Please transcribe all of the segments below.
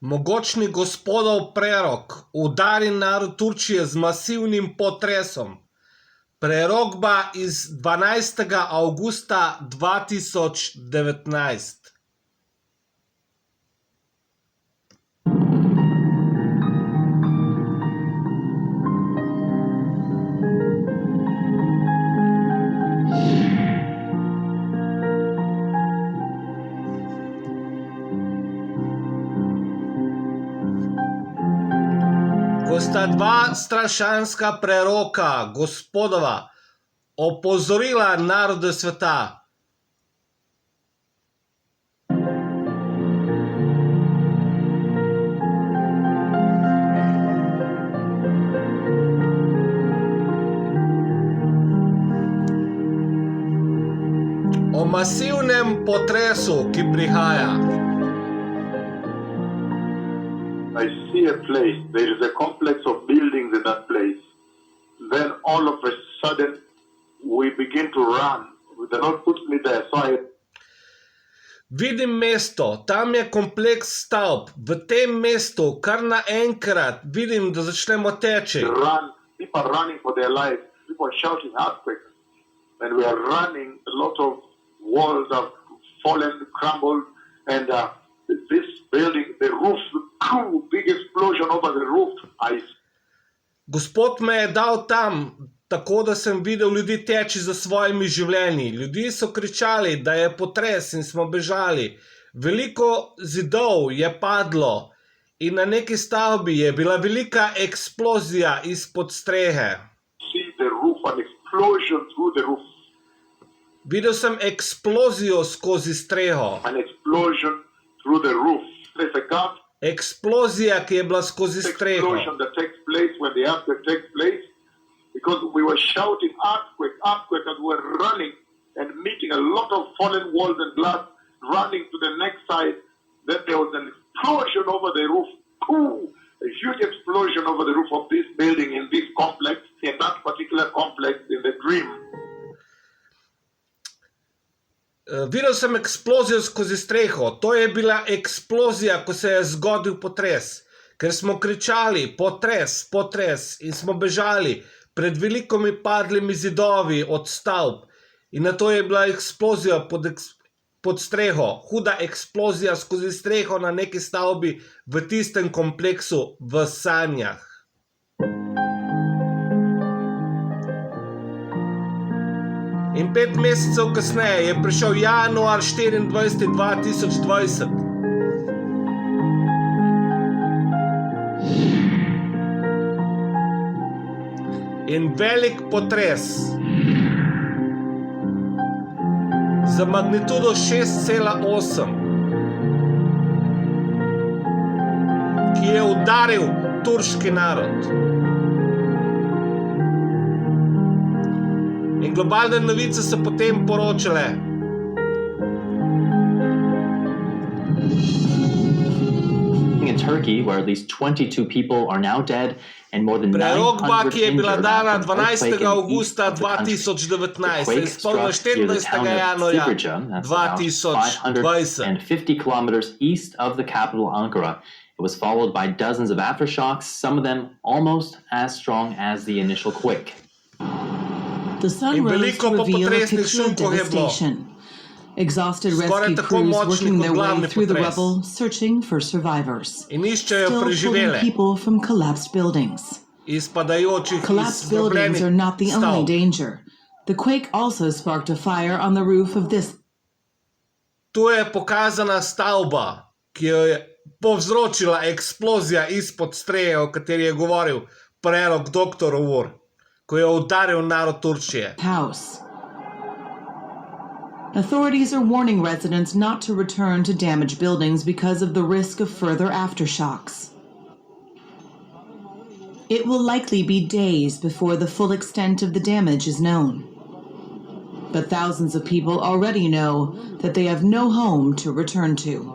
Mogočni Gospodov Prerok udari narod Turčije z masivnim potresom. Prerokba iz 12. avgusta 2019. Ko sta dva strašanska preroka, Gospodova, opozorila narode sveta, o masivnem potresu, ki prihaja. I see a place, there is a complex of buildings in that place. Then all of a sudden, we begin to run. The Lord puts me there, so I... Vidim mesto, tam je kompleks stavb. V tem mestu kar naenkrat vidim, da začnemo teči. Run, people are running for their lives. People are shouting earthquakes. And we are running, a lot of walls have fallen, crumbled, and this building, the roof, big explosion over the roof. Gospod me je dal tam, tako da sem videl ljudi teči za svojimi življenji. Ljudje so kričali, da je potres in smo bežali. Veliko zidov je padlo in na neki stavbi je bila velika eksplozija izpod strehe. See the roof, an explosion through the roof. Videl sem eksplozijo skozi streho. An explosion through the roof. There's a gap. Eksplozija, ki je bila skozi streho. Explosion that takes place when the earthquake takes place, because we were shouting earthquake, earthquake, and we were running and meeting a lot of fallen walls and glass, running to the next side. Then there was an explosion over the roof. A huge explosion over the roof of this building in this complex, in that particular complex, in the dream. Videl sem eksplozijo skozi streho. To je bila eksplozija, ko se je zgodil potres. Ker smo kričali potres, potres in smo bežali pred velikimi padlimi zidovi od stavb. In na to je bila eksplozija pod streho. Huda eksplozija skozi streho na neki stavbi v tistem kompleksu v sanjah. In 5 mesecev kasneje je prišel januar 24. 2020. In velik potres za magnitudo 6,8, ki je udaril turški narod. In globalne novice so potem poročale. In Turkey, where at least 22 people are now dead and more than 900 Prerokba, ki je bila injured dana after an 12. earthquake in the east avgusta of the country. 2019, The se je quake izpolnila struck near the 24. town of januarja Sivrica, that's about 2020. 550 kilometers east of the capital Ankara. It was followed by dozens of aftershocks, some of them almost as strong as the initial quake. The sun rose to reveal a picture of devastation. Exhausted rescue crews working their way through the rubble, searching for survivors. In iščejo Still pulling preživele people from collapsed buildings. iz padajočih, Collapsed buildings are not the only danger. The quake also sparked a fire on the roof of this. Tu je pokazana stavba, ki jo je povzročila eksplozija izpod strehe, o kateri je govoril prerok dr. Ur, ko je udaril narod Turčije. House. Authorities are warning residents not to return to damaged buildings because of the risk of further aftershocks. It will likely be days before the full extent of the damage is known. But thousands of people already know that they have no home to return to.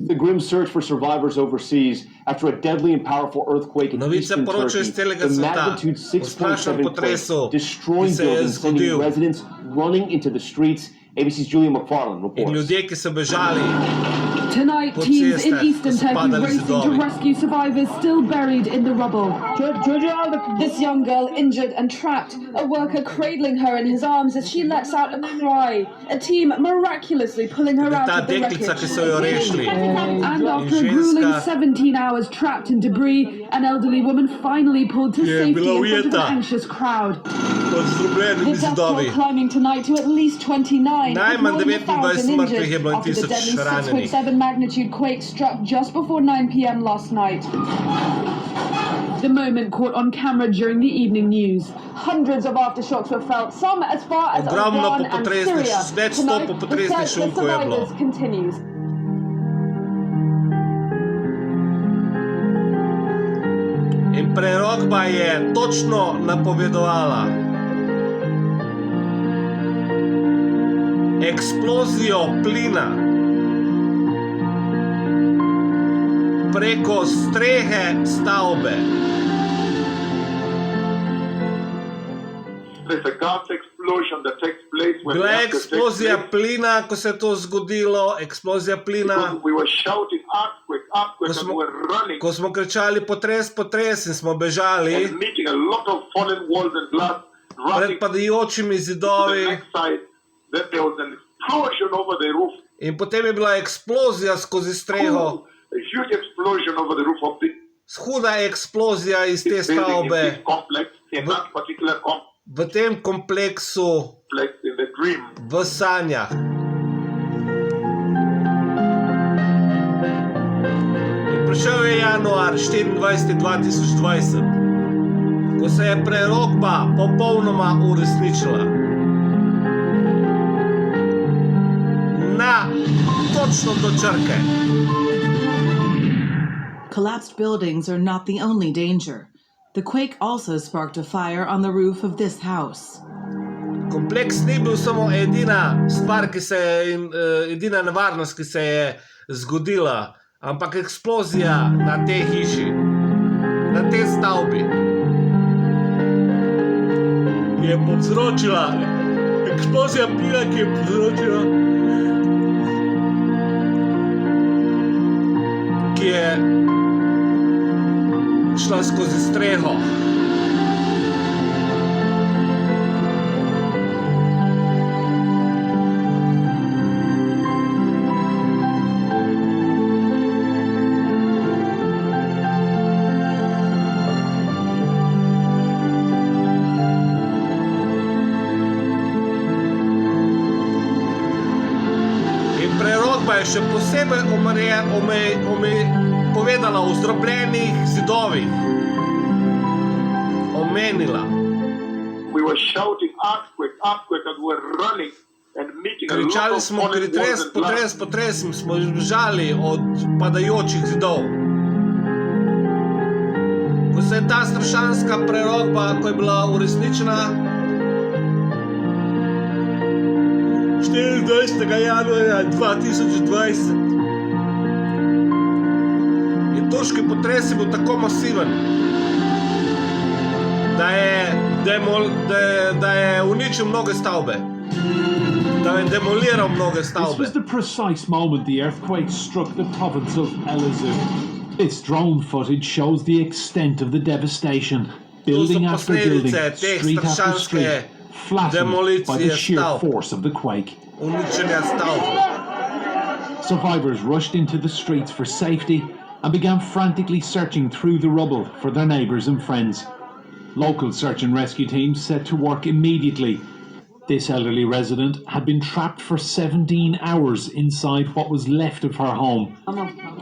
The grim search for survivors overseas after a deadly and powerful earthquake in eastern Turkey. The magnitude 6.7 quake destroying buildings, sending residents running into the streets ABC's Julia McFarland In reports. ljudje, ki so bežali. Tonight, Po teams in cestah, eastern ko so Turkey padali racing to zidovi. rescue survivors still buried in the rubble. This young girl injured and trapped, a worker cradling her in his arms as she lets out a cry. A team miraculously pulling her out Ta of the deklica, ki wreckage. so jo rešili. And after a ženska, grueling 17 hours trapped in debris, an elderly woman finally pulled to je safety bila in front of an ujeta. anxious crowd. Pod zdrobljenimi The death toll zidovi. climbing tonight to at least 29, with Najmanj more than 29 1,000 mrtvih je injured bilo in after the 1000 deadly ranjenih. 6.7 magnitude quake struck just before 9 p.m. last night. The moment caught on camera during the evening news. Hundreds of aftershocks were felt, some as far as Ogromno Iran and popotresnih, Syria. več sto Tonight, the popotresnih search for šunkov je bilo. survivors continues. In prerokba je točno napovedovala eksplozijo plina preko strehe stavbe. There's a gas explosion that takes place when Bila the je earthquake takes eksplozija place. plina, ko se je to zgodilo, eksplozija plina. Because we were shouting earthquake, earthquake, and we were running Ko smo kričali potres, potres in smo bežali and meeting a lot of fallen walls and glass, pred running to padajočimi the zidovi. next side. Then there was an explosion over the roof. In potem je bila eksplozija skozi streho, A huge explosion over the roof of the huda eksplozija iz te building in stavbe this complex, in that particular complex v tem kompleksu in the dream. v sanjah. In prišel je januar 24. 2020, ko se je prerokba popolnoma uresničila. Na točno do črke. Collapsed buildings are not the only danger. The quake also sparked a fire on the roof of this house. Kompleks ni bil samo edina stvar, edina nevarnost, ki se je zgodila, ampak eksplozija na tej hiši, na tej stavbi, je povzročila, eksplozija plina, ki je povzročila, ki je šla skozi streho. Prerokba je še posebej povedala o zdrobljenih zidovih. Omenila. We were shouting earthquake, earthquake, and we were running and meeting a lot Kričali of smo fallen walls potres, and glass. potres, potres in smo žali od padajočih zidov. Ko se je ta strašanska prerokba, ko je bila uresničena 24. januarja 2020, je turški potres bil tako masiven, da je uničil mnoge stavbe, da je demoliral mnoge This stavbe. was the precise moment the earthquake struck the province of Elazığ. Its drone footage shows the extent of the devastation. Building after building, street after street, flattened by the sheer force of the quake. Uničenja stavb. Survivors rushed into the streets for safety and began frantically searching through the rubble for their neighbours and friends. Local search and rescue teams set to work immediately. This elderly resident had been trapped for 17 hours inside what was left of her home.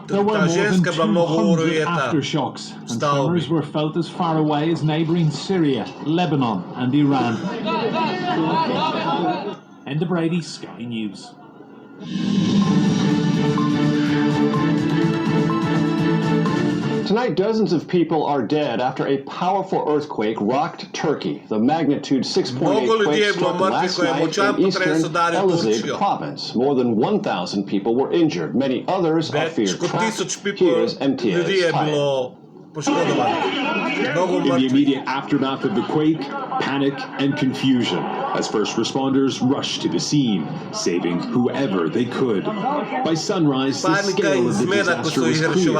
There were more than 200 aftershocks, and tremors were felt as far away as neighbouring Syria, Lebanon and Iran. Enda Brady, Sky News. Tonight, dozens of people are dead after a powerful earthquake rocked Turkey. The magnitude 6.8 quake struck last night in eastern Elazığ province. More than 1,000 people were injured. Many others are feared trapped. Here's MTN's Tyler. In the immediate aftermath of the quake, panic and confusion. as first responders rushed to the scene, saving whoever they could. By sunrise, the scale of the disaster was clear.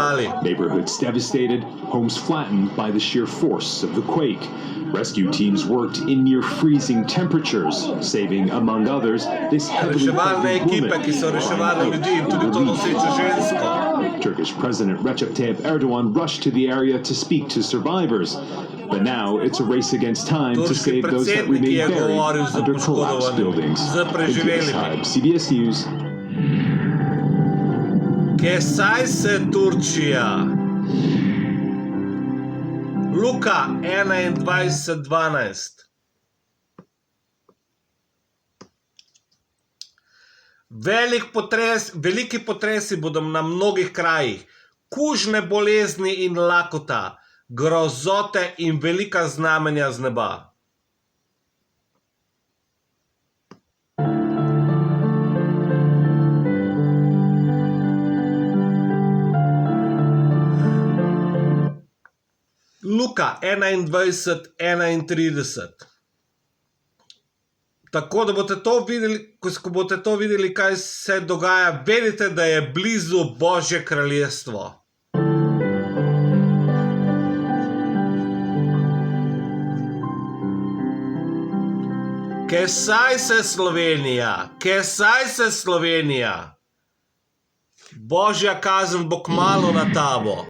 Neighborhoods devastated, homes flattened by the sheer force of the quake. Rescue teams worked in near freezing temperatures, saving, among others, this heavily pregnant woman. Turkish President Recep Tayyip Erdogan rushed to the area to speak to survivors. But now it's a race against time to save those that remain buried under collapsed buildings. CBS News. Che sai se Turčija? Luka 21:12. Veliki potresi bodo na mnogih krajih, kužne bolezni in lakota, grozote in velika znamenja z neba. Luka 21:31. Tako da boste to videli, ko boste to videli, kaj se dogaja, vedite, da je blizu Božje kraljestvo. Che sai se Slovenija, che sai se Slovenija. Božja kazen bo kmalu na tabo.